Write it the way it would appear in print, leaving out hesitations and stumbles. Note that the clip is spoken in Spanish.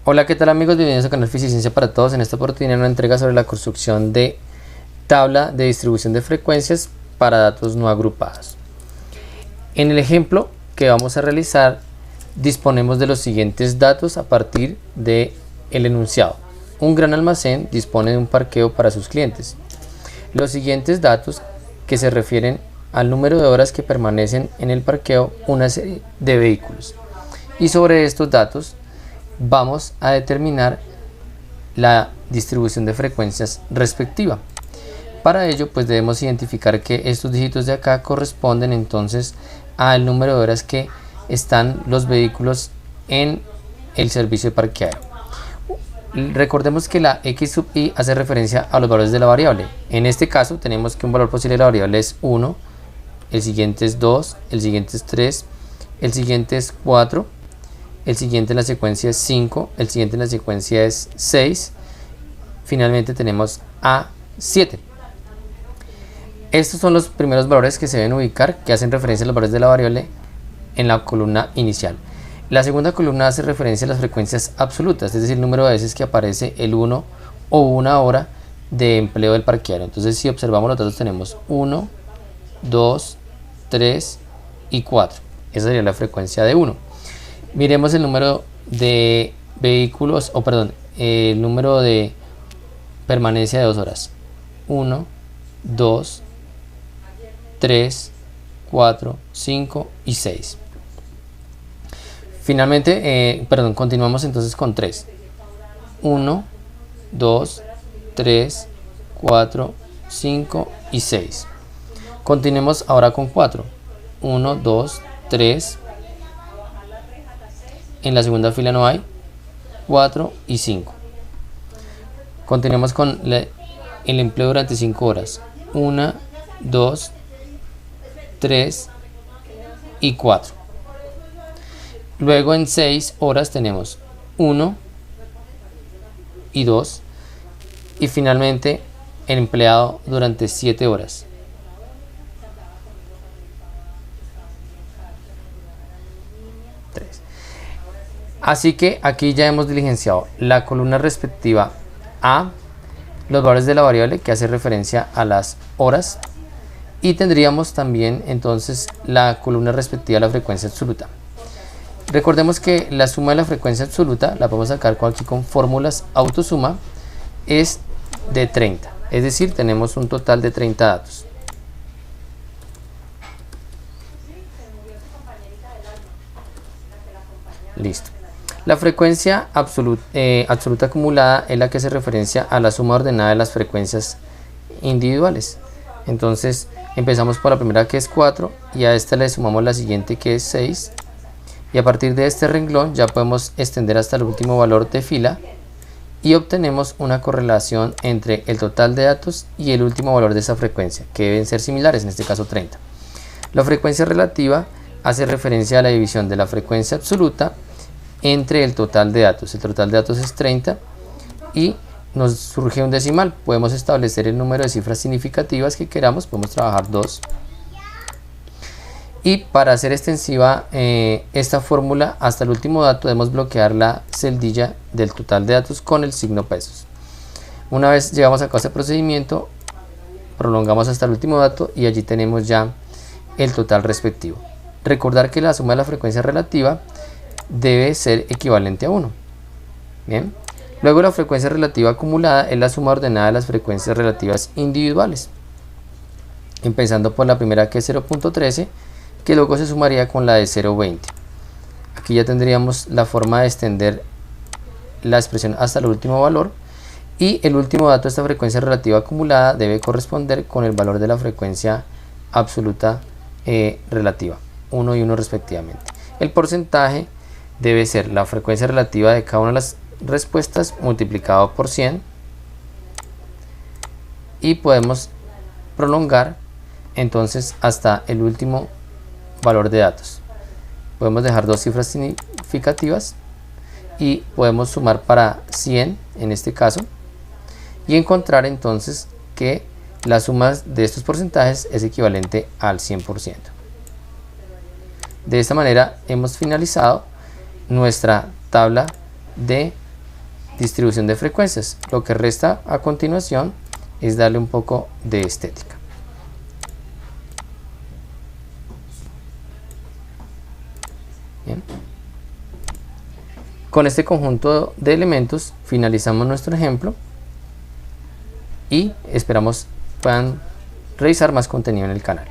Hola, ¿qué tal amigos? Bienvenidos al canal Física para Todos. En esta oportunidad una entrega sobre la construcción de tabla de distribución de frecuencias para datos no agrupados. En el ejemplo que vamos a realizar disponemos de los siguientes datos a partir del enunciado. Un gran almacén dispone de un parqueo para sus clientes. Los siguientes datos que se refieren al número de horas que permanecen en el parqueo una serie de vehículos. Y sobre estos datos vamos a determinar la distribución de frecuencias respectiva. Para ello pues debemos identificar que estos dígitos de acá corresponden entonces al número de horas que están los vehículos en el servicio de parqueadero. Recordemos que la x sub i hace referencia a los valores de la variable. En este caso tenemos que un valor posible de la variable es 1, el siguiente es 2, el siguiente es 3, el siguiente es 4, el siguiente en la secuencia es 5, el siguiente en la secuencia es 6, finalmente tenemos a 7. Estos son los primeros valores que se deben ubicar, que hacen referencia a los valores de la variable en la columna inicial. La segunda columna hace referencia a las frecuencias absolutas, es decir, el número de veces que aparece el 1 o una hora de empleo del parqueadero. Entonces, si observamos los datos, tenemos 1, 2, 3 y 4. Esa sería la frecuencia de 1. Miremos el número de vehículos, el número de permanencia de 2 horas. 1, 2, 3, 4, 5 y 6. Finalmente, continuamos entonces con 3. 1, 2, 3, 4, 5 y 6. Continuemos ahora con 4. 1, 2, 3. En la segunda fila no hay 4 y 5. Continuemos con el empleo durante 5 horas. 1, 2, 3 y 4. Luego en 6 horas tenemos 1 y 2. Y finalmente el empleado durante 7 horas. Así que aquí ya hemos diligenciado la columna respectiva a los valores de la variable que hace referencia a las horas, y tendríamos también entonces la columna respectiva a la frecuencia absoluta. Recordemos que la suma de la frecuencia absoluta la podemos sacar aquí con fórmulas autosuma, es de 30, es decir, tenemos un total de 30 datos. Listo. La frecuencia absoluta acumulada es la que hace referencia a la suma ordenada de las frecuencias individuales. Entonces empezamos por la primera, que es 4, y a esta le sumamos la siguiente, que es 6, y a partir de este renglón ya podemos extender hasta el último valor de fila y obtenemos una correlación entre el total de datos y el último valor de esa frecuencia, que deben ser similares, en este caso 30. La frecuencia relativa hace referencia a la división de la frecuencia absoluta entre el total de datos. El total de datos es 30 y nos surge un decimal. Podemos establecer el número de cifras significativas que queramos, podemos trabajar 2. Y para hacer extensiva esta fórmula hasta el último dato, debemos bloquear la celdilla del total de datos con el signo pesos. Una vez llegamos a este procedimiento, prolongamos hasta el último dato y allí tenemos ya el total respectivo. Recordar que la suma de la frecuencia relativa debe ser equivalente a 1. Bien. Luego la frecuencia relativa acumulada es la suma ordenada de las frecuencias relativas individuales. Empezando por la primera, que es 0.13, que luego se sumaría con la de 0.20. Aquí ya tendríamos la forma de extender la expresión hasta el último valor, y el último dato de esta frecuencia relativa acumulada debe corresponder con el valor de la frecuencia absoluta relativa, 1 y 1 respectivamente. El porcentaje debe ser la frecuencia relativa de cada una de las respuestas multiplicado por 100 y podemos prolongar entonces hasta el último valor de datos. Podemos dejar dos cifras significativas y podemos sumar para 100 en este caso y encontrar entonces que la suma de estos porcentajes es equivalente al 100%. De esta manera hemos finalizado nuestra tabla de distribución de frecuencias. Lo que resta a continuación es darle un poco de estética. Bien. Con este conjunto de elementos finalizamos nuestro ejemplo y esperamos puedan revisar más contenido en el canal.